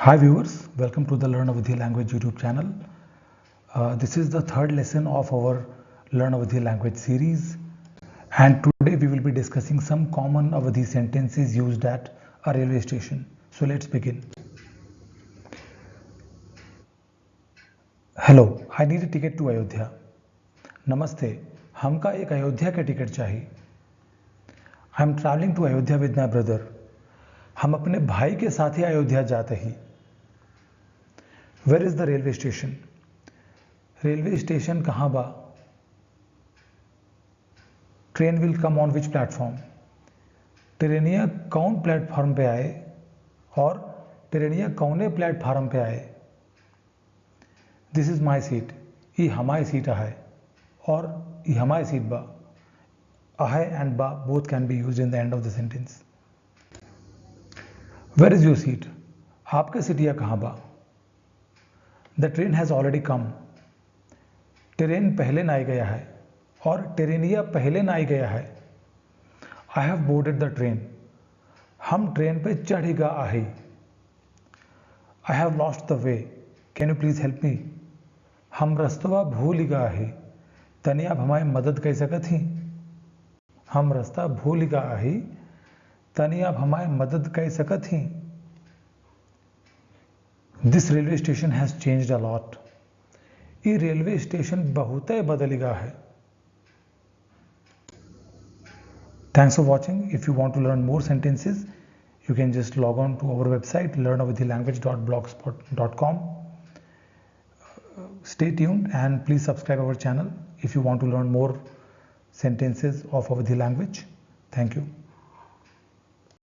Hi viewers, welcome to the Learn Awadhi Language YouTube channel. This is the third lesson of our Learn Awadhi language series, and today we will be discussing some common Awadhi sentences used at a railway station. So let's begin. Hello, I need a ticket to Ayodhya. Namaste, हमका एक अयोध्या का ticket चाहिए. I am traveling to Ayodhya with my brother. हम अपने भाई के साथ ही अयोध्या जाते ही. Where is the railway station? Railway station कहाँ बा? Train will come on which platform? ट्रेनिया कौन प्लेटफॉर्म पे आए और ट्रेनिया कौने प्लेटफॉर्म पे आए? दिस इज माई सीट, ई हमारी सीट है और ई हमारी सीट बा. है एंड बा both can be use in the end of the sentence. Where is your seat? आपके सीटिया कहाँ बा? The train has already come. Train पहले ना आई गया है और ट्रेनिया पहले ना आई गया है. I have boarded the train. हम ट्रेन पे चढ़ेगा आहे. I have lost the way. Can you please help me? हम रस्तवा भूल गा आहे. तनी आप हमारी मदद कर सकत ही? हम रास्ता भूल गा आहे. तनी आप हमारी मदद कर सकत ही? This railway station has changed a lot. ये रेलवे स्टेशन बहुत बदल गया है. Thanks for watching. If you want to learn more sentences, you can just log on to our website learnawadhilanguage.blogspot.com. Stay tuned and please subscribe our channel if you want to learn more sentences of Awadhi language. Thank you.